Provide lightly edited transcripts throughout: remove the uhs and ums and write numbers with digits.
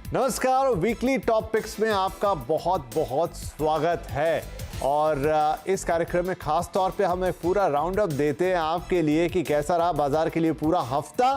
नमस्कार, weekly topics में आपका बहुत बहुत स्वागत है। और इस कार्यक्रम में खास तौर पे हम एक पूरा राउंड अप देते हैं आपके लिए कि कैसा रहा बाजार के लिए पूरा हफ्ता,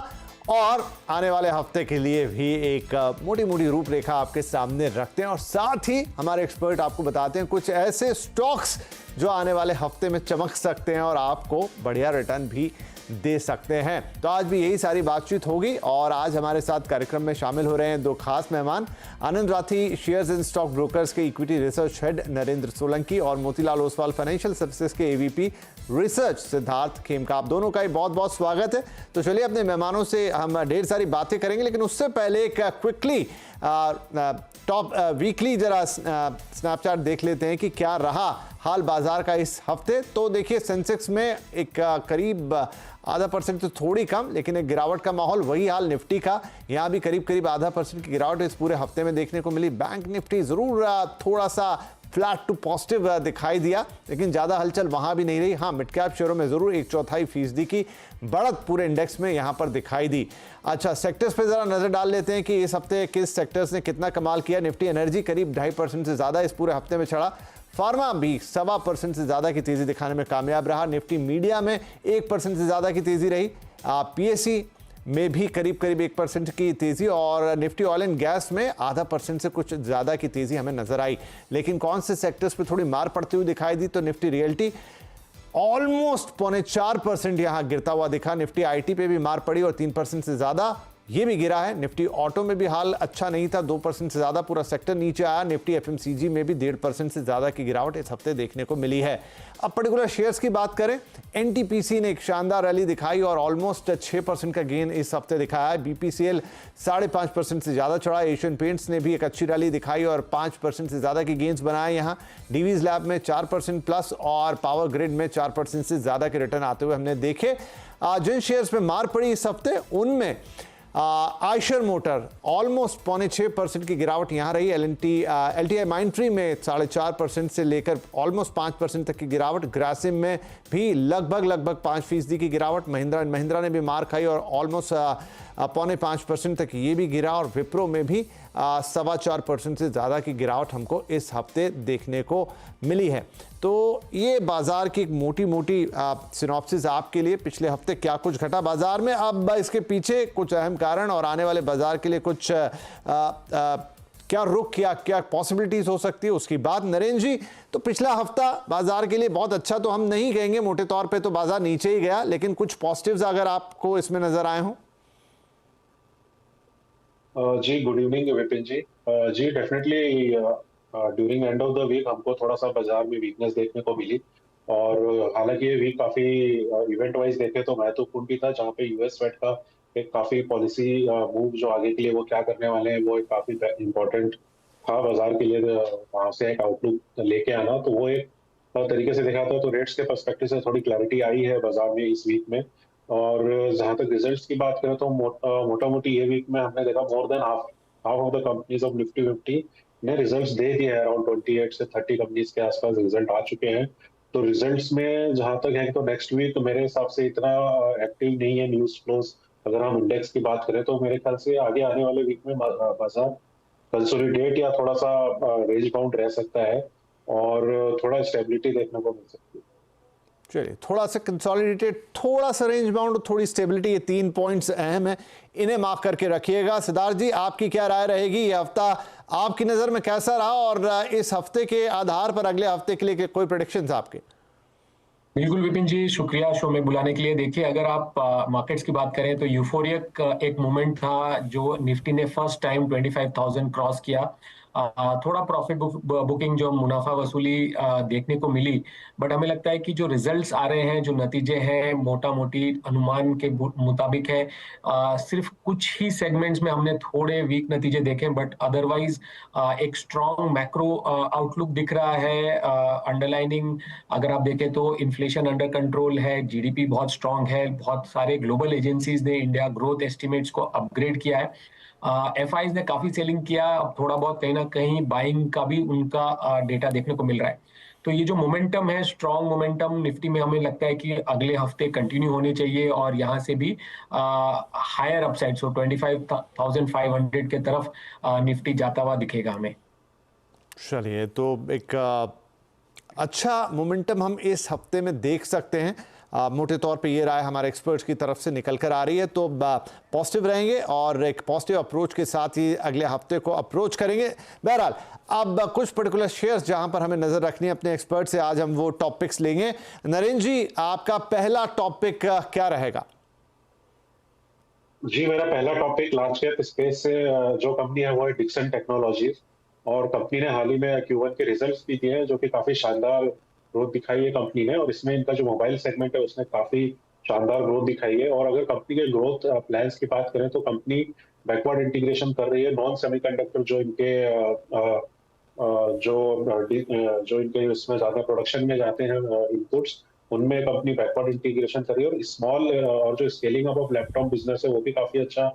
और आने वाले हफ्ते के लिए भी एक मोटी मोटी रूपरेखा आपके सामने रखते हैं। और साथ ही हमारे एक्सपर्ट आपको बताते हैं कुछ ऐसे स्टॉक्स जो आने वाले हफ्ते में चमक सकते हैं और आपको बढ़िया रिटर्न भी दे सकते हैं। तो आज भी यही सारी बातचीत होगी। और आज हमारे साथ कार्यक्रम में शामिल हो रहे हैं दो खास मेहमान, Anand Rathi shares and stock brokers के equity research head Narendra Solanki और मोतीलाल ओसवाल फाइनेंशियल सर्विसेज के एवीपी रिसर्च सिद्धार्थ खेमका। आप दोनों का ही बहुत बहुत स्वागत है। तो चलिए अपने मेहमानों से हम ढेर सारी बातें करेंगे, लेकिन उससे पहले एक क्विकली टॉप वीकली जरा स्नैपचैट देख लेते हैं कि क्या रहा हाल बाजार का इस हफ्ते। तो देखिए, सेंसेक्स में एक करीब 0.5% तो थोड़ी कम, लेकिन एक गिरावट का माहौल। वही हाल निफ्टी का, यहाँ भी करीब 0.5% की गिरावट इस पूरे हफ्ते में देखने को मिली। बैंक निफ्टी जरूर थोड़ा सा फ्लैट टू पॉजिटिव दिखाई दिया, लेकिन ज़्यादा हलचल वहाँ भी नहीं रही। हाँ, मिड कैप शेयरों में ज़रूर 1/4% की बढ़त पूरे इंडेक्स में यहाँ पर दिखाई दी। अच्छा, सेक्टर्स पे ज़रा नज़र डाल लेते हैं कि इस हफ्ते किस सेक्टर्स ने कितना कमाल किया। निफ्टी एनर्जी करीब 2.5% से ज़्यादा इस पूरे हफ्ते में चढ़ा। फार्मा भी 1.25% से ज़्यादा की तेज़ी दिखाने में कामयाब रहा। निफ्टी मीडिया में 1% से ज़्यादा की तेज़ी रही। पीएससी में भी करीब 1% की तेज़ी, और निफ्टी ऑयल एंड गैस में 0.5% से कुछ ज़्यादा की तेज़ी हमें नजर आई। लेकिन कौन से सेक्टर्स पे थोड़ी मार पड़ती हुई दिखाई दी, तो निफ्टी रियल्टी ऑलमोस्ट 0.25% यहाँ गिरता हुआ दिखा। निफ्टी आईटी पे भी मार पड़ी और 3% से ज़्यादा ये भी गिरा है। निफ्टी ऑटो में भी हाल अच्छा नहीं था, 2% से ज़्यादा पूरा सेक्टर नीचे आया। निफ्टी एफएमसीजी में भी 1.5% से ज़्यादा की गिरावट इस हफ्ते देखने को मिली है। अब पर्टिकुलर शेयर्स की बात करें, एनटीपीसी ने एक शानदार रैली दिखाई और ऑलमोस्ट 6% का गेन इस हफ्ते दिखाया है। बीपीसीएल 5.5% से ज़्यादा चढ़ा। एशियन पेंट्स ने भी एक अच्छी रैली दिखाई और 5% से ज़्यादा की गेन्स बनाए। यहाँ डीवीज लैब में 4% प्लस और पावर ग्रिड में 4% से ज़्यादा के रिटर्न आते हुए हमने देखे। जिन शेयर्स पे मार पड़ी इस हफ्ते, उनमें आयशर मोटर ऑलमोस्ट 0.6% की गिरावट यहाँ रही। एलटीआई माइंट्री में 4.5% से लेकर ऑलमोस्ट 5% तक की गिरावट। ग्रासिम में भी लगभग 5% की गिरावट। महिंद्रा एंड महिंद्रा ने भी मार खाई और ऑलमोस्ट 0.5% तक ये भी गिरा। और विप्रो में भी 4.25% से ज़्यादा की गिरावट हमको इस हफ्ते देखने को मिली है। तो ये बाजार की एक मोटी सिनॉप्सिस आपके लिए, पिछले हफ्ते क्या कुछ घटा बाजार में, अब इसके पीछे कुछ अहम कारण और आने वाले बाजार के लिए कुछ क्या रुख या क्या पॉसिबिलिटीज हो सकती है, उसकी बात। नरेंद्र जी, तो पिछला हफ्ता बाजार के लिए बहुत अच्छा तो हम नहीं कहेंगे, मोटे तौर पे तो बाजार नीचे ही गया, लेकिन कुछ पॉजिटिव्स अगर आपको इसमें नजर आए हों। जी, गुड इवनिंग विपिन जी। जी, definitely during end of the week हमको थोड़ा सा बाजार में वीकनेस देखने को मिली। और हालांकि ये वीक काफी इवेंट वाइज देखे तो महत्वपूर्ण भी था, जहाँ पे यूएस फेड का एक काफी पॉलिसी मूव जो आगे के लिए वो क्या करने वाले हैं वो एक काफी इम्पोर्टेंट था बाजार के लिए। वहां से एक आउटलुक लेके आना, तो वो एक तरीके से देखा था तो रेट्स के पर्सपेक्टिव से थोड़ी क्लैरिटी आई है बाजार में इस वीक में। और जहां तक रिजल्ट्स की बात करें तो मोटा मोटी ये वीक में हमने देखा more than half of the companies of Nifty 50 ने रिजल्ट्स दे दिए हैं। अराउंड 28 से 30 कंपनीज के आसपास रिजल्ट आ चुके हैं। तो रिजल्ट्स में जहां तक है तो नेक्स्ट वीक मेरे हिसाब से इतना एक्टिव नहीं है न्यूज फ्लोज। अगर हम इंडेक्स की बात करें तो मेरे ख्याल से आगे आने वाले वीक में बाजार कंसोलिडेट या थोड़ा सा रेंज बाउंड रह सकता है और थोड़ा स्टेबिलिटी देखने को मिल सकती है। चलिए, थोड़ा सा कंसोलिडेटेड, थोड़ा सा रेंज बाउंड, थोड़ी स्टेबिलिटी, ये 3 पॉइंट्स अहम है, इन्हें मार्क करके रखिएगा। सिद्धार्थ जी, आपकी क्या राय रहेगी? ये हफ्ता आपकी नज़र में कैसा रहा और इस हफ्ते के आधार पर अगले हफ्ते के लिए कोई प्रेडिक्शंस आपके? बिल्कुल विपिन जी, शुक्रिया शो में बुलाने के लिए। देखिए, अगर आप मार्केट्स की बात करें तो यूफोरिक एक मोमेंट था जो निफ्टी ने फर्स्ट टाइम 25,000 क्रॉस किया। थोड़ा प्रॉफिट बुकिंग जो मुनाफा वसूली देखने को मिली, बट हमें लगता है कि जो रिजल्ट्स आ रहे हैं, जो नतीजे हैं, मोटा मोटी अनुमान के मुताबिक है। सिर्फ कुछ ही सेगमेंट्स में हमने थोड़े वीक नतीजे देखे, बट अदरवाइज एक स्ट्रॉन्ग मैक्रो आउटलुक दिख रहा है। अंडरलाइनिंग अगर आप देखें तो इन्फ्लेशन अंडर कंट्रोल है, जीडीपी बहुत स्ट्रांग है, बहुत सारे ग्लोबल एजेंसीज ने इंडिया ग्रोथ एस्टिमेट्स को अपग्रेड किया है। एफआईज ने काफी सेलिंग किया, थोड़ा बहुत कहीं ना कहीं बाइंग का भी उनका डेटा देखने को मिल रहा है। तो ये जो मोमेंटम है, स्ट्रॉन्ग मोमेंटम निफ्टी में, हमें लगता है कि अगले हफ्ते कंटिन्यू होने चाहिए और यहाँ से भी हायर अपसाइड, सो 25,500 के तरफ निफ्टी जाता हुआ दिखेगा हमें। चलिए, तो एक अच्छा मोमेंटम हम इस हफ्ते में देख सकते हैं। मोटे तौर पे ये राय हमारे एक्सपर्ट्स की तरफ से निकल कर आ रही है, तो पॉजिटिव रहेंगे और एक पॉजिटिव अप्रोच के साथ ही अगले हफ्ते को अप्रोच करेंगे। बहरहाल, अब कुछ पर्टिकुलर शेयर्स जहां पर हमें नजर रखनी है अपने एक्सपर्ट से, आज हम वो टॉपिक्स लेंगे। नरेंद्र जी, आपका पहला टॉपिक क्या रहेगा? जी, मेरा पहला टॉपिक लार्ज कैप स्पेस से जो कंपनी है वो है डिक्सन टेक्नोलॉजीज। और कंपनी ने हाल ही में Q1 के रिजल्ट्स भी दिए हैं जो कि काफी शानदार ग्रोथ दिखाई है कंपनी ने, और इसमें इनका जो मोबाइल सेगमेंट है उसने काफी शानदार ग्रोथ दिखाई है। और अगर कंपनी के ग्रोथ प्लान्स की बात करें तो कंपनी बैकवर्ड इंटीग्रेशन कर रही है नॉन सेमीकंडक्टर जो इनके जो इनके उसमें ज्यादा प्रोडक्शन में जाते हैं इनपुट्स, उनमें कंपनी बैकवर्ड इंटीग्रेशन कर रही है। और स्मॉल और जो scaling up of laptop business है वो भी काफी अच्छा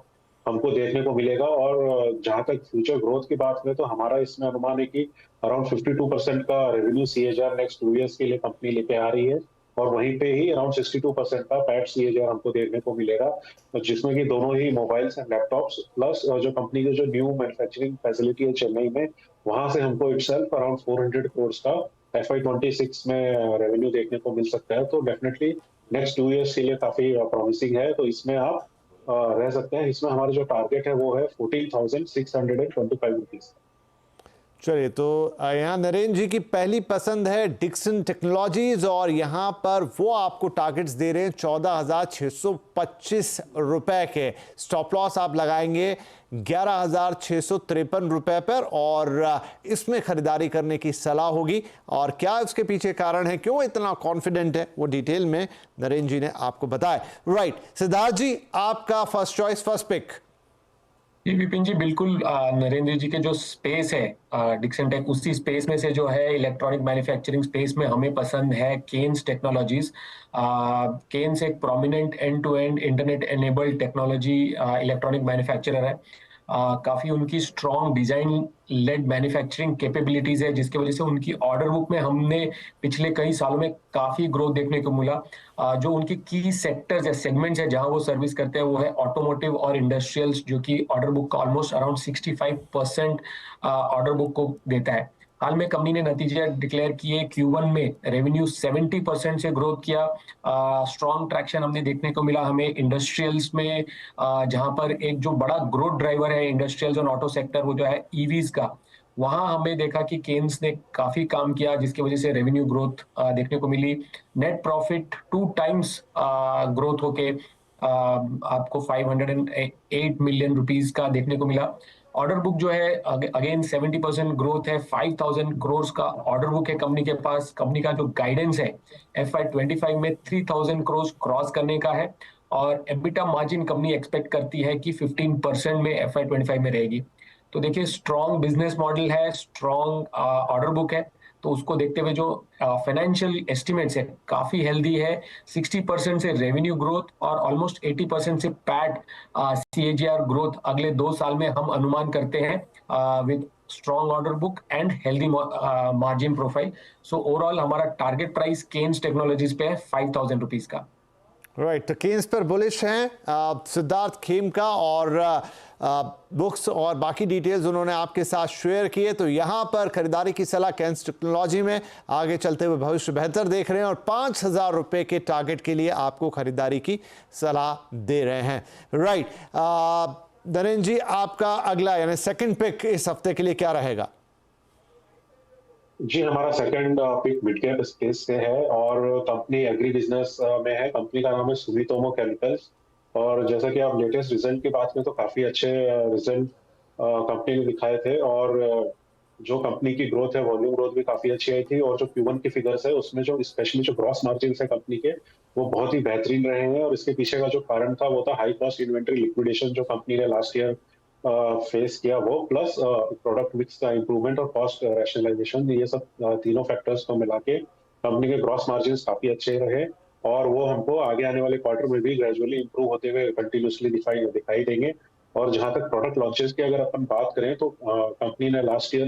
हमको देखने को मिलेगा। और जहां तक फ्यूचर ग्रोथ की बात करें तो हमारा इसमें अनुमान है कि अराउंड 52% का रेवेन्यू सीएजीआर नेक्स्ट 2 इयर्स के लिए कंपनी लेके आ रही है, और वहीं पे ही अराउंड 62% का पैट सीएजीआर हमको देखने को मिलेगा, जिसमें कि दोनों ही मोबाइल्स एंड लैपटॉप्स प्लस जो कंपनी की जो न्यू मैन्युफैक्चरिंग फैसिलिटी है चेन्नई में, वहां से हमको इटसेल्फ अराउंड 400 करोड़ का FY26 में रेवेन्यू देखने को मिल सकता है। तो डेफिनेटली नेक्स्ट 2 इयर्स के लिए काफी प्रॉमिसिंग है, तो इसमें आप रह सकते हैं। इसमें हमारा जो टारगेट है वो है 14,625 रुपीज। चलिए, तो यहाँ नरेंद्र जी की पहली पसंद है डिक्सन टेक्नोलॉजीज और यहाँ पर वो आपको टारगेट्स दे रहे हैं 14,625 रुपए के। स्टॉप लॉस आप लगाएंगे 11,653 रुपए पर और इसमें खरीदारी करने की सलाह होगी। और क्या उसके पीछे कारण है, क्यों इतना कॉन्फिडेंट है, वो डिटेल में नरेंद्र जी ने आपको बताया। राइट, सिद्धार्थ जी, आपका फर्स्ट चॉइस, फर्स्ट पिक। जी विपिन जी, बिल्कुल। नरेंद्र जी के जो स्पेस है डिक्सन टेक, उसी स्पेस में से जो है इलेक्ट्रॉनिक मैन्युफैक्चरिंग स्पेस में हमें पसंद है केन्स टेक्नोलॉजीज। केन्स एक prominent end to end internet enabled technology electronic manufacturer है। काफी उनकी strong design led manufacturing capabilities है, जिसकी वजह से उनकी ऑर्डर बुक में हमने पिछले कई सालों में काफी ग्रोथ देखने को मिला। जो उनकी की सेक्टर्स या सेगमेंट्स है जहां वो सर्विस करते हैं वो है ऑटोमोटिव और इंडस्ट्रियल्स, जो कि ऑर्डर बुक का ऑलमोस्ट अराउंड 65% ऑर्डर बुक को देता है। हाल में कंपनी ने नतीजे डिक्लेयर किए, Q1 में रेवेन्यू 70% से ग्रोथ किया। स्ट्रॉन्ग ट्रैक्शन हमने देखने को मिला हमें इंडस्ट्रियल्स में, जहां पर एक जो बड़ा ग्रोथ ड्राइवर है इंडस्ट्रियल्स और ऑटो सेक्टर, वो जो है ईवीज का, वहां हमने देखा कि केन्स ने काफी काम किया, जिसकी वजह से रेवेन्यू ग्रोथ देखने को मिली। नेट प्रॉफिट 2 टाइम्स ग्रोथ होके आपको 508 मिलियन रुपीज का देखने को मिला। ऑर्डर बुक जो है अगेन 70% ग्रोथ है, 5,000 करोड़ का ऑर्डर बुक है कंपनी के पास। कंपनी का जो गाइडेंस है FY25 में 3,000 करोड़ क्रॉस करने का है, और एबिटा मार्जिन कंपनी एक्सपेक्ट करती है कि 15% में FY25 में रहेगी। तो देखिए, स्ट्रॉन्ग बिजनेस मॉडल है, स्ट्रॉन्ग ऑर्डर बुक है, तो उसको देखते हुए जो फाइनेंशियल एस्टिमेट्स है काफी हेल्दी है। 60% से रेवेन्यू ग्रोथ और ऑलमोस्ट 80% से पैट CAGR ग्रोथ अगले 2 साल में हम अनुमान करते हैं with strong order book and healthy margin profile. So overall हमारा टारगेट प्राइस केन्स टेक्नोलॉजीज पे है 5,000 रुपीज का। राइट, तो केन्स पर बुलिश हैं सिद्धार्थ खेमका, और बुक्स और बाकी डिटेल्स उन्होंने आपके साथ शेयर किए। तो यहाँ पर खरीदारी की सलाह केन्स टेक्नोलॉजी में, आगे चलते हुए भविष्य बेहतर देख रहे हैं और 5,000 रुपये के टारगेट के लिए आपको खरीदारी की सलाह दे रहे हैं। राइट, नरेंद्र जी, आपका अगला यानी सेकंड पिक इस हफ्ते के लिए क्या रहेगा? जी, हमारा second pick mid cap space से है और कंपनी एग्री बिजनेस में है। कंपनी का नाम है सुमितोमो केमिकल्स, और जैसा कि आप लेटेस्ट रिजल्ट की बात करें तो काफी अच्छे रिजल्ट कंपनी ने दिखाए थे, और जो कंपनी की ग्रोथ है वॉल्यूम ग्रोथ भी काफी अच्छी आई थी। और जो Q1 की फिगर्स है उसमें जो स्पेशली जो ग्रॉस मार्जिन है कंपनी के, वो बहुत ही बेहतरीन रहे हैं। और इसके पीछे का जो कारण था वो था हाई कॉस्ट इन्वेंट्री लिक्विडेशन जो कंपनी ने लास्ट ईयर फेस किया, वो प्लस प्रोडक्ट मिक्स का इंप्रूवमेंट और कॉस्ट रैशनलाइजेशन, ये सब तीनों फैक्टर्स को मिला के कंपनी के ग्रॉस मार्जिन काफी अच्छे रहे, और वो हमको आगे आने वाले क्वार्टर में भी ग्रेजुअली इंप्रूव होते हुए कंटिन्यूसली दिखाई देंगे। और जहां तक प्रोडक्ट लॉन्चेस की अगर अपन बात करें तो कंपनी ने last year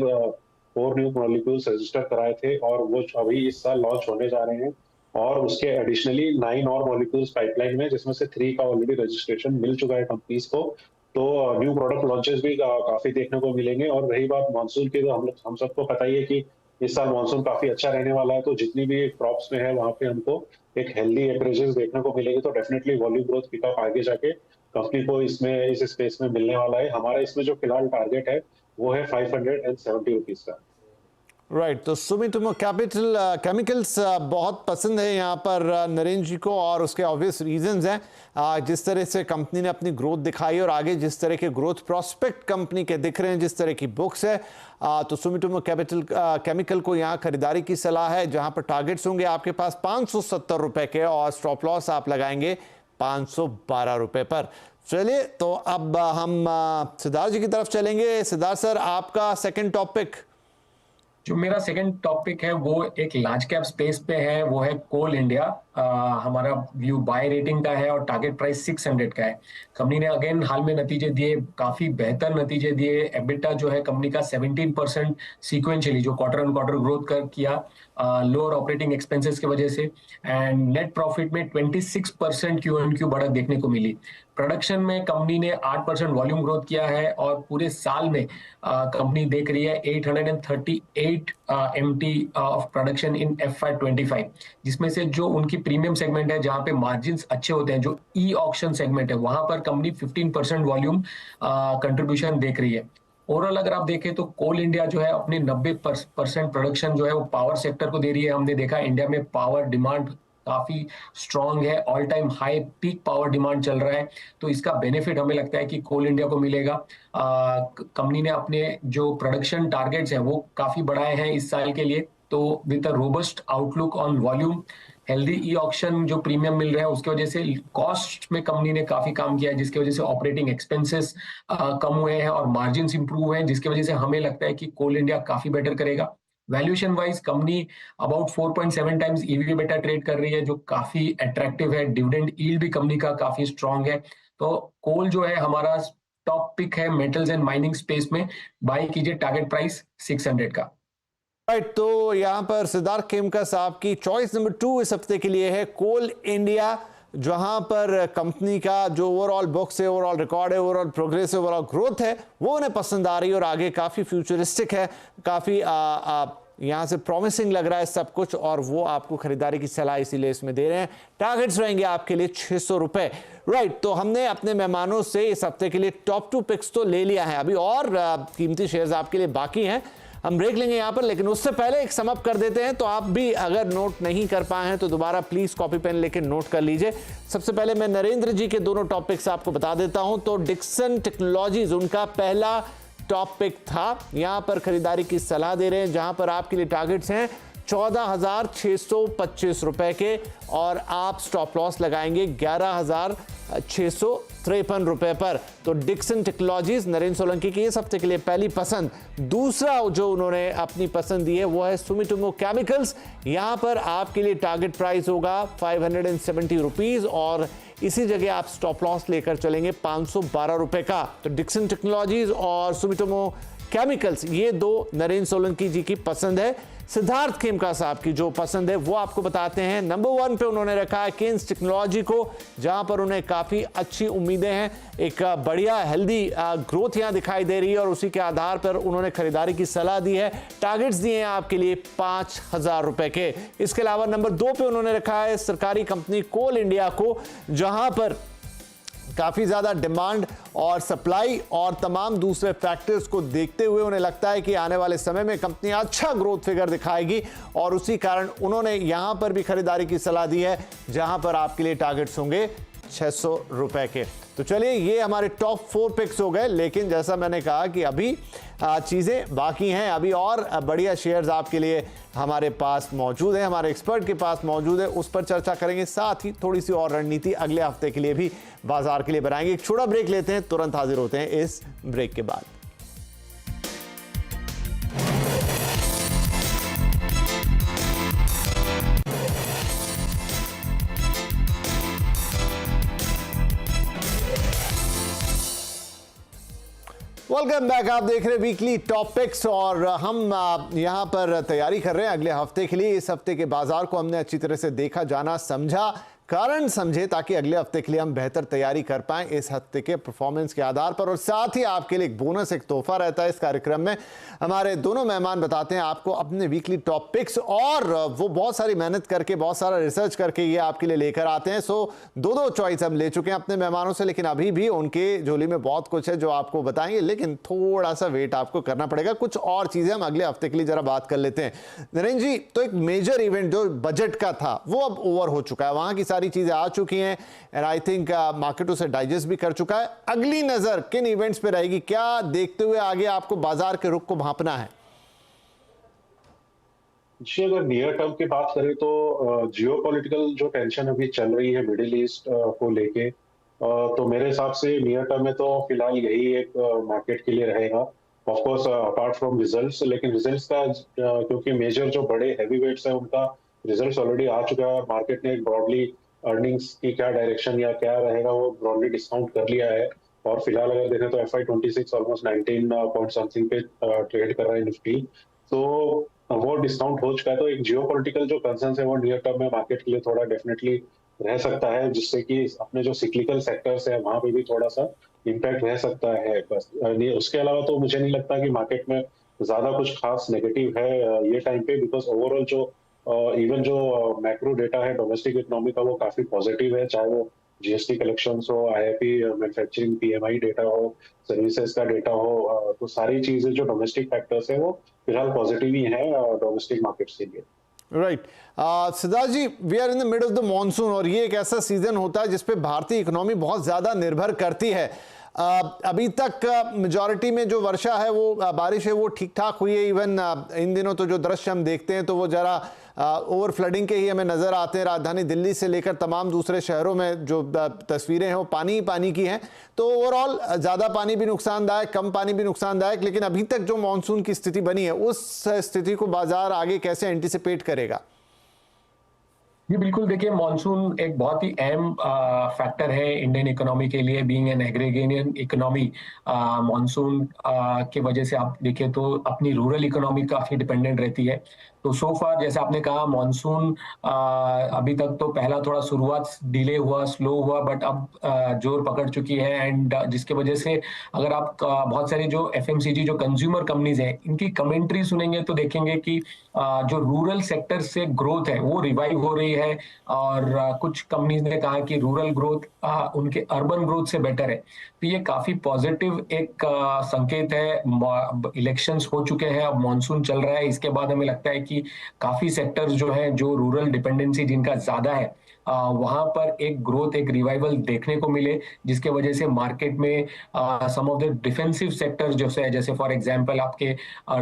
4 new molecules register कराए थे और वो अभी इस साल लॉन्च होने जा रहे हैं, और उसके एडिशनली 9 और मॉलिक्यूल्स पाइपलाइन में, जिसमें से 3 का ऑलरेडी रजिस्ट्रेशन मिल चुका है कंपनीज को। तो न्यू प्रोडक्ट लॉन्चेस भी काफी देखने को मिलेंगे। और रही बात मानसून की, तो हम सबको पता ही है कि इस साल मानसून काफी अच्छा रहने वाला है, तो जितनी भी क्रॉप्स में है वहां पे हमको एक हेल्दी एक्रेजेस देखने को मिलेगी। तो डेफिनेटली वॉल्यूम ग्रोथ पिकअप आगे जाके कंपनी को इसमें इस स्पेस में मिलने वाला है। हमारा इसमें जो फिलहाल टारगेट है वो है 570 रुपीज का। राइट तो सुमिटोमो कैपिटल केमिकल्स बहुत पसंद है यहाँ पर नरेंद्र जी को, और उसके ऑब्वियस रीजंस हैं। जिस तरह से कंपनी ने अपनी ग्रोथ दिखाई और आगे जिस तरह के ग्रोथ प्रोस्पेक्ट कंपनी के दिख रहे हैं, जिस तरह की बुक्स है, तो सुमिटोमो कैपिटल केमिकल को यहाँ खरीदारी की सलाह है, जहाँ पर टारगेट्स होंगे आपके पास 570 रुपए के और स्टॉप लॉस आप लगाएंगे 512 रुपए पर। चलिए तो अब हम सिद्धार्थ जी की तरफ चलेंगे। सिद्धार्थ सर, आपका सेकेंड टॉपिक। जो मेरा सेकंड टॉपिक है वो एक लार्ज कैप स्पेस पे है, वो है कोल इंडिया। हमारा व्यू बाय रेटिंग का है और टारगेट प्राइस 600 का है। कंपनी ने अगेन हाल में नतीजे दिए, काफी बेहतर नतीजे दिए। एबिटा जो है कंपनी का 17% सीक्वेंशियली जो क्वार्टर ऑन क्वार्टर ग्रोथ किया लोअर ऑपरेटिंग एक्सपेंसेस की वजह से, एंड नेट प्रॉफिट में 26% क्यू बढ़त देखने को मिली। प्रोडक्शन में कंपनी ने 8% वॉल्यूम ग्रोथ किया है और पूरे साल में कंपनी देख रही है 838 MT of production in FY25, जिसमें से जो उनकी प्रीमियम सेगमेंट है जहां पे मार्जिन्स अच्छे होते हैं, जो ई ऑक्शन सेगमेंट है, वहां पर कंपनी 15% वॉल्यूम कंट्रीब्यूशन देख रही है। ओवरऑल अगर आप देखें तो कोल इंडिया जो है अपने 90% प्रोडक्शन जो है वो पावर सेक्टर को दे रही है। हमने देखा इंडिया में पावर डिमांड काफी स्ट्रांग है, all time high peak power demand चल रहा है, तो इसका बेनिफिट हमें लगता है कि कोल इंडिया को मिलेगा। कंपनी ने अपने जो प्रोडक्शन टारगेट्स हैं वो काफी बढ़ाए हैं इस साल के लिए, तो with a robust outlook on volume, healthy e auction जो प्रीमियम मिल रहा है, उसकी वजह से कॉस्ट में कंपनी ने काफी काम किया है, जिसकी वजह से ऑपरेटिंग एक्सपेंसेस कम हुए हैं और मार्जिन इंप्रूव हुए हैं, जिसकी वजह से हमें लगता है कि कोल इंडिया काफी बेटर करेगा। Valuation wise company about 4.7 times EV बेटा ट्रेड कर रही है, जो काफी अट्रैक्टिव है। डिविडेंड यील्ड भी कंपनी का काफी स्ट्रांग है। तो कोल जो है हमारा टॉप पिक है मेटल्स एंड माइनिंग स्पेस में। बाय कीजिए, टारगेट प्राइस 600 का। राइट तो यहाँ पर सिद्धार्थ खेमका साहब की चॉइस नंबर 2 इस हफ्ते के लिए है कोल इंडिया, जहां पर कंपनी का जो ओवरऑल बुक्स है, ओवरऑल रिकॉर्ड है, ओवरऑल प्रोग्रेस है, ओवरऑल ग्रोथ है, वो उन्हें पसंद आ रही है और आगे काफ़ी फ्यूचरिस्टिक है, काफ़ी यहाँ से प्रॉमिसिंग लग रहा है सब कुछ, और वो आपको खरीदारी की सलाह इसीलिए इसमें दे रहे हैं। टारगेट्स रहेंगे आपके लिए 600 रुपए। राइट तो हमने अपने मेहमानों से इस हफ्ते के लिए टॉप 2 पिक्स तो ले लिया है, अभी और कीमती शेयर्स आपके लिए बाकी हैं, हम ब्रेक लेंगे यहाँ पर, लेकिन उससे पहले एक समअप कर देते हैं। तो आप भी अगर नोट नहीं कर पाए हैं तो दोबारा प्लीज कॉपी पेन लेकर नोट कर लीजिए। सबसे पहले मैं नरेंद्र जी के दोनों टॉपिक्स आपको बता देता हूं। तो डिक्सन टेक्नोलॉजीज उनका पहला टॉपिक था, यहां पर खरीदारी की सलाह दे रहे हैं, जहां पर आपके लिए टारगेट्स हैं 14,625 रुपए के और आप स्टॉप लॉस लगाएंगे 11,653 रुपए पर। तो डिक्सन टेक्नोलॉजीज नरेंद्र सोलंकी की इस हफ्ते के लिए पहली पसंद। दूसरा जो उन्होंने अपनी पसंद दी है वो है सुमिटोमो केमिकल्स, यहां पर आपके लिए टारगेट प्राइस होगा 570 रुपीज और इसी जगह आप स्टॉप लॉस लेकर चलेंगे 512 रुपए का। तो डिक्सन टेक्नोलॉजीज और सुमिटोमो केमिकल्स ये दो नरेंद्र सोलंकी जी की पसंद है। सिद्धार्थ खेमका साहब की जो पसंद है वो आपको बताते हैं। नंबर 1 पे उन्होंने रखा है केन्स टेक्नोलॉजी को, जहां पर उन्हें काफी अच्छी उम्मीदें हैं, एक बढ़िया हेल्दी ग्रोथ यहां दिखाई दे रही है और उसी के आधार पर उन्होंने खरीदारी की सलाह दी है। टारगेट्स दिए हैं आपके लिए 5,000 रुपए के। इसके अलावा नंबर 2 पे उन्होंने रखा है सरकारी कंपनी कोल इंडिया को, जहां पर काफ़ी ज़्यादा डिमांड और सप्लाई और तमाम दूसरे फैक्टर्स को देखते हुए उन्हें लगता है कि आने वाले समय में कंपनी अच्छा ग्रोथ फिगर दिखाएगी और उसी कारण उन्होंने यहां पर भी खरीदारी की सलाह दी है, जहां पर आपके लिए टारगेट्स होंगे 600 रुपए के। तो चलिए ये हमारे टॉप 4 पिक्स हो गए, लेकिन जैसा मैंने कहा कि अभी चीज़ें बाकी हैं, अभी और बढ़िया शेयर्स आपके लिए हमारे पास मौजूद हैं, हमारे एक्सपर्ट के पास मौजूद है, उस पर चर्चा करेंगे। साथ ही थोड़ी सी और रणनीति अगले हफ्ते के लिए भी बाजार के लिए बनाएंगे। एक छोटा ब्रेक लेते हैं, तुरंत हाजिर होते हैं इस ब्रेक के बाद। Welcome back. आप देख रहे हैं वीकली टॉपिक्स और हम यहाँ पर तैयारी कर रहे हैं अगले हफ्ते के लिए। इस हफ्ते के बाजार को हमने अच्छी तरह से देखा, जाना, समझा, कारण समझे, ताकि अगले हफ्ते के लिए हम बेहतर तैयारी कर पाएं इस हफ्ते के परफॉर्मेंस के आधार पर। और साथ ही आपके लिए एक बोनस, एक तोहफा रहता है इस कार्यक्रम में। हमारे दोनों मेहमान बताते हैं आपको अपने वीकली टॉपिक्स, और वो बहुत सारी मेहनत करके, बहुत सारा रिसर्च करके ये आपके लिए लेकर आते हैं। सो दो चॉइस हम ले चुके हैं अपने मेहमानों से, लेकिन अभी भी उनके झोली में बहुत कुछ है जो आपको बताएंगे, लेकिन थोड़ा सा वेट आपको करना पड़ेगा। कुछ और चीजें हम अगले हफ्ते के लिए जरा बात कर लेते हैं। नरेंद्र जी, तो एक मेजर इवेंट जो बजट का था वो अब ओवर हो चुका है, वहां की सारी चीजें आ चुकी हैं, एंड आई थिंक मार्केट उसे डाइजेस्ट भी कर चुका है। अगली नजर किन इवेंट्स पे रहेगी? क्या देखते हुए आगे आपको बाजार के रुख को भांपना है? जी, अगर नियर टर्म की बात करें तो जियो पॉलिटिकल जो टेंशन अभी चल रही है मिडिल ईस्ट को लेके, तो मेरे हिसाब से नियर टर्म में तो फिलहाल यही एक मार्केट के लिए रहेगा। Of course apart from results, लेकिन रिजल्ट्स का क्योंकि मेजर जो बड़े हैवी वेट्स हैं उनका रिजल्ट्स ऑलरेडी आ चुका है। मार्केट ने एक ब्रॉडली अर्निंग्स की क्या डायरेक्शन या क्या रहेगा वो ब्रॉडली डिस्काउंट कर लिया है। और फिलहाल अगर देखें तो FY26 ऑलमोस्ट 19 पॉइंट समथिंग पे ट्रेड कर रहा है निफ्टी। तो वो डिस्काउंट हो चुका है। तो एक जियो पॉलिटिकल जो कंसर्न है वो नियर टर्म में मार्केट के लिए थोड़ा डेफिनेटली रह सकता है, जिससे कि अपने जो सिक्लिकल सेक्टर्स है वहां पे भी थोड़ा सा इम्पैक्ट रह सकता है। बस उसके अलावा तो मुझे नहीं लगता कि मार्केट में ज्यादा कुछ खास नेगेटिव है ये टाइम पे, बिकॉज ओवरऑल जो इवन जो मैक्रो डेटा है डोमेस्टिक इकोनॉमी का वो काफी पॉजिटिव है, चाहे वो जीएसटी कलेक्शंस हो, आईआईपी मैन्युफैक्चरिंग PMI डेटा हो, सर्विसेज का डेटा हो, तो सारी चीजें जो डोमेस्टिक फैक्टर्स है वो फिलहाल पॉजिटिव ही है डोमेस्टिक मार्केट्स के लिए। Right Siddharth ji, we are in the mid of the monsoon, और ये एक ऐसा सीजन होता है जिसपे भारतीय इकोनॉमी बहुत ज्यादा निर्भर करती है। अभी तक मेजॉरिटी में जो वर्षा है वो बारिश है वो ठीक ठाक हुई है। इवन इन दिनों तो जो दृश्य हम देखते हैं तो वो जरा ओवर फ्लडिंग के ही हमें नजर आते हैं। राजधानी दिल्ली से लेकर तमाम दूसरे शहरों में जो तस्वीरें हैं वो पानी ही पानी की हैं। तो ओवरऑल ज्यादा पानी भी नुकसानदायक, कम पानी भी नुकसानदायक, लेकिन अभी तक जो मानसून की स्थिति बनी है उस स्थिति को बाजार आगे कैसे एंटिसिपेट करेगा? जी बिल्कुल, देखिए मॉनसून एक बहुत ही अहम फैक्टर है इंडियन इकोनॉमी के लिए। Being an agrarian economy, monsoon की वजह से आप देखिए तो अपनी रूरल इकोनॉमी काफी डिपेंडेंट रहती है। तो सो फार जैसे आपने कहा मॉनसून अभी तक तो पहला थोड़ा शुरुआत डिले हुआ, स्लो हुआ, बट अब जोर पकड़ चुकी है। एंड जिसके वजह से अगर आप बहुत सारी जो FMCG जो कंज्यूमर कंपनीज हैं इनकी कमेंट्री सुनेंगे तो देखेंगे कि जो रूरल सेक्टर से ग्रोथ है वो रिवाइव हो रही है। और कुछ कंपनीज ने कहा कि रूरल ग्रोथ उनके अर्बन ग्रोथ से बेटर है। तो ये काफी पॉजिटिव एक संकेत है। इलेक्शंस हो चुके हैं, अब मॉनसून चल रहा है, इसके बाद हमें लगता है कि काफी सेक्टर्स जो है जो रूरल डिपेंडेंसी जिनका ज्यादा है वहां पर एक ग्रोथ, एक रिवाइवल देखने को मिले, जिसके वजह से मार्केट में सम ऑफ द डिफेंसिव सेक्टर्स जो है, जैसे फॉर एग्जांपल आपके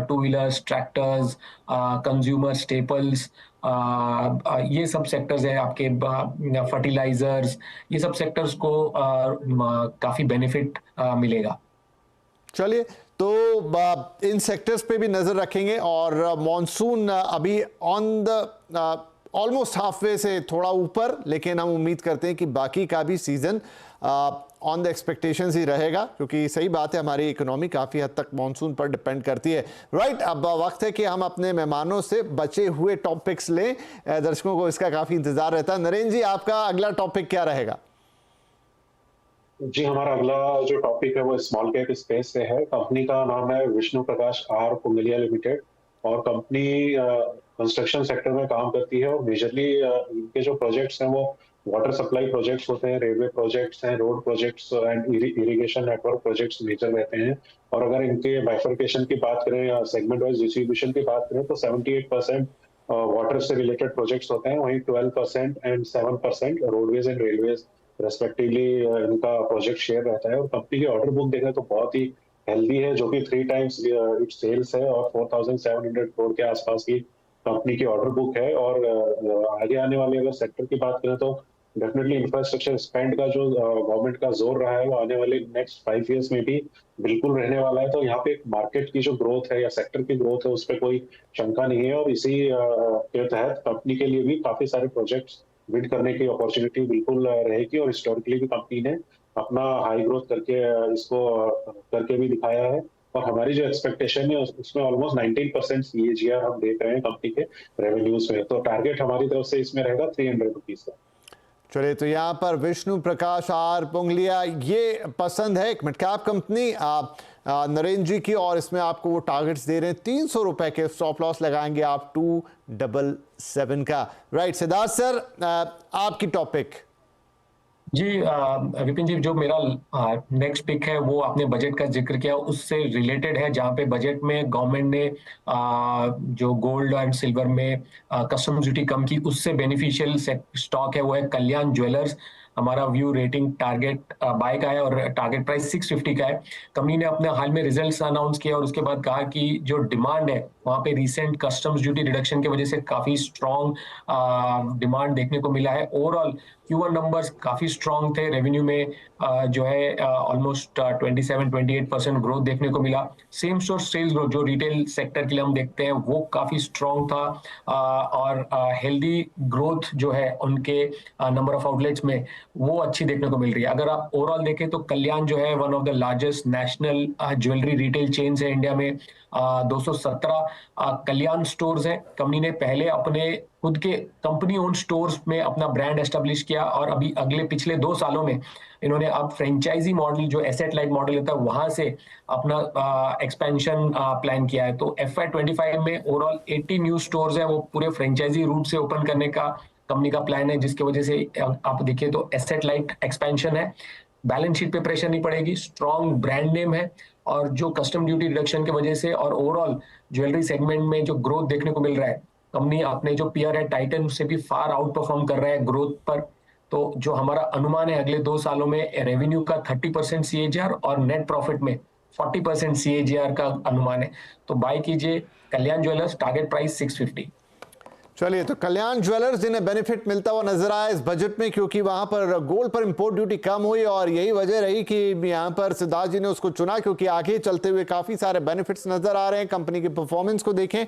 two wheelers, tractors, consumer staples, ये सब सेक्टर्स हैं आपके, फर्टिलाइजर्स, ये सब सेक्टर्स को काफी बेनिफिट मिलेगा। चलिए, तो इन सेक्टर्स पे भी नजर रखेंगे। और मॉनसून अभी ऑन द ऑलमोस्ट हाफवे से थोड़ा ऊपर, लेकिन हम उम्मीद करते हैं कि बाकी का भी सीजन ऑन द एक्सपेक्टेशंस ही रहेगा, क्योंकि सही बात है हमारी इकोनॉमी काफ़ी हद तक मॉनसून पर डिपेंड करती है। राइट, अब वक्त है कि हम अपने मेहमानों से बचे हुए टॉपिक्स लें। दर्शकों को इसका काफ़ी इंतजार रहता है। नरेंद्र जी, आपका अगला टॉपिक क्या रहेगा? जी, हमारा अगला जो टॉपिक है वो स्मॉल कैप स्पेस से है। कंपनी का नाम है विष्णु प्रकाश आर पुंगलिया लिमिटेड, और कंपनी कंस्ट्रक्शन सेक्टर में काम करती है। और मेजरली इनके जो प्रोजेक्ट्स हैं वो वाटर सप्लाई प्रोजेक्ट्स होते हैं, रेलवे प्रोजेक्ट्स हैं, road projects and irrigation network projects major रहते हैं। और अगर इनके बाइफर्केशन की बात करें या सेगमेंट वाइज डिस्ट्रीब्यूशन की बात करें तो 78% वाटर से रिलेटेड प्रोजेक्ट्स होते हैं, वहीं 12% and 7% roadways and railways respectively इनका प्रोजेक्ट शेयर रहता है। और कंपनी की ऑर्डर बुक देखें तो बहुत ही हेल्दी है, जो कि 3 टाइम्स इट्स सेल्स है, और 4700 करोड़ के आसपास की कंपनी की ऑर्डर बुक है। और आगे आने वाले अगर सेक्टर की बात करें तो डेफिनेटली इंफ्रास्ट्रक्चर स्पेंड का जो गवर्नमेंट का जोर रहा है वो आने वाले नेक्स्ट 5 ईयर्स में भी बिल्कुल रहने वाला है। तो यहाँ पे मार्केट की जो ग्रोथ है या सेक्टर की ग्रोथ है उस पर कोई शंका नहीं है। और इसी के तहत कंपनी के लिए भी काफी सारे प्रोजेक्ट्स बिड करने की अपॉर्चुनिटी बिल्कुल रहेगी। और हिस्टोरिकली भी कंपनी ने अपना हाई ग्रोथ करके इसको करके भी दिखाया है। और हमारी जो एक्सपेक्टेशन है उसमें ऑलमोस्ट 19% CAGR हम देख रहे हैं कंपनी के रेवेन्यूज में। तो टारगेट हमारी तरफ से इसमें रहेगा 300 रुपीज का। चलिए, तो यहाँ पर विष्णु प्रकाश आर पुंगलिया, ये पसंद है, एक मिड कैप कंपनी नरेंद्र जी की, और इसमें आपको वो टारगेट्स दे रहे हैं 300 रुपए के, स्टॉप लॉस लगाएंगे आप 277 का। राइट सिद्धार्थ सर, आपकी टॉपिक। जी विपिन जी, जो मेरा नेक्स्ट पिक है वो आपने बजट का जिक्र किया, उससे रिलेटेड है, जहां पे बजट में गवर्नमेंट ने जो गोल्ड एंड सिल्वर में कस्टम ड्यूटी कम की, उससे बेनिफिशियल स्टॉक है वो है कल्याण ज्वेलर्स। हमारा व्यू रेटिंग टारगेट बाय का है और टारगेट प्राइस 650 का है। कंपनी ने अपने हाल में रिजल्ट्स अनाउंस किया और उसके बाद कहा कि जो डिमांड है वहां पे रिसेंट कस्टम्स ड्यूटी रिडक्शन की वजह से काफी स्ट्रॉन्ग डिमांड देखने को मिला है। ओवरऑल Q1 नंबर्स काफी स्ट्रॉन्ग थे, रेवेन्यू में जो है ऑलमोस्ट 27-28% ग्रोथ देखने को मिला। सेम स्टोर सेल्स ग्रोथ जो रिटेल सेक्टर के लिए हम देखते हैं वो काफी स्ट्रॉन्ग था और हेल्दी ग्रोथ जो है उनके नंबर ऑफ आउटलेट्स में वो अच्छी देखने को मिल रही है। अगर आप ओवरऑल देखें तो कल्याण जो है one of the largest national jewellery retail chains है इंडिया में। 217 कल्याण स्टोर्स हैं। कंपनी ने पहले अपने खुद के कंपनी ओन स्टोर्स में अपना ब्रांड एस्टेब्लिश किया और अभी पिछले 2 सालों में इन्होंने अब फ्रेंचाइजी मॉडल जो एसेट लाइट मॉडल होता है वहां से अपना एक्सपेंशन प्लान किया है। तो FY25 में ओवरऑल 80 न्यू स्टोर्स है वो पूरे फ्रेंचाइजी रूट से ओपन करने का कंपनी का प्लान है, जिसकी वजह से आप देखिए तो एसेट लाइट एक्सपेंशन है, बैलेंस शीट पे प्रेशर नहीं पड़ेगी, स्ट्रॉन्ग ब्रांड नेम है और जो कस्टम ड्यूटी रिडक्शन की वजह से और ओवरऑल ज्वेलरी सेगमेंट में जो ग्रोथ देखने को मिल रहा है, कंपनी अपने जो पीयर है टाइटन से भी फार आउट परफॉर्म कर रहा है ग्रोथ पर। तो जो हमारा अनुमान है अगले 2 सालों में रेवेन्यू का 30% CAGR और नेट प्रॉफिट में 40% CAGR का अनुमान है। तो बाय कीजिए कल्याण ज्वेलर्स, टारगेट प्राइस 650। चलिए, तो कल्याण ज्वेलर्स जिन्हें बेनिफिट मिलता हुआ नजर आया इस बजट में, क्योंकि वहां पर गोल्ड पर इंपोर्ट ड्यूटी कम हुई और यही वजह रही कि यहां पर सिद्धार्थ जी ने उसको चुना, क्योंकि आगे चलते हुए काफी सारे बेनिफिट्स नजर आ रहे हैं। कंपनी की परफॉर्मेंस को देखें,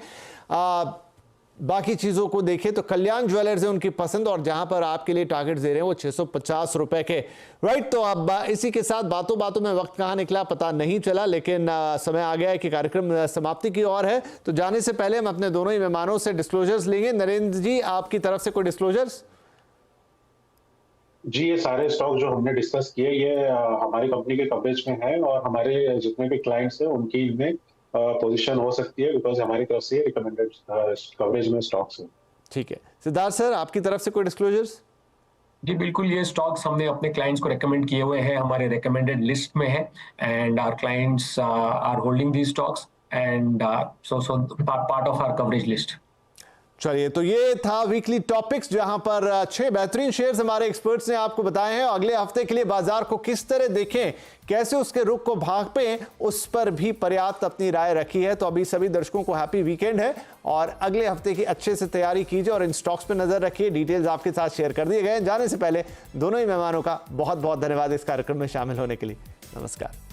बाकी चीजों को देखें तो कल्याण ज्वेलर्स है उनकी पसंद, और जहां पर आपके लिए टारगेट दे रहे हैं वो 650 रुपए के। राइट, तो अब इसी के साथ बातों बातों में वक्त कहां निकला पता नहीं चला, लेकिन समय आ गया है कि कार्यक्रम समाप्ति की ओर है। तो जाने से पहले हम अपने दोनों ही मेहमानों से डिस्क्लोजर्स लेंगे। नरेंद्र जी, आपकी तरफ से कोई डिस्क्लोजर्स? जी, ये सारे स्टॉक जो हमने डिस्कस किए ये हमारी कंपनी के कवरेज में है और हमारे जितने भी क्लाइंट्स हैं उनकी इनमें पोजीशन हो सकती है, बिकॉज हमारी तरफ से रिकमेंडेड कवरेज में स्टॉक्स हैं। ठीक है, सिद्धार्थ सर, आपकी तरफ से कोई डिस्क्लोजर्स? जी बिल्कुल, ये स्टॉक्स हमने अपने क्लाइंट्स को रेकमेंड किए हुए हैं, हमारे रेकमेंडेड लिस्ट में है and our clients are holding these stocks and so part of our coverage list. चलिए, तो ये था वीकली टॉपिक्स, जहां पर 6 बेहतरीन शेयर्स हमारे एक्सपर्ट्स ने आपको बताए हैं। अगले हफ्ते के लिए बाजार को किस तरह देखें, कैसे उसके रुख को भांपें, उस पर भी पर्याप्त अपनी राय रखी है। तो अभी सभी दर्शकों को हैप्पी वीकेंड है और अगले हफ्ते की अच्छे से तैयारी कीजिए और इन स्टॉक्स पर नजर रखिए। डिटेल्स आपके साथ शेयर कर दिए गए। जाने से पहले दोनों ही मेहमानों का बहुत बहुत धन्यवाद इस कार्यक्रम में शामिल होने के लिए। नमस्कार।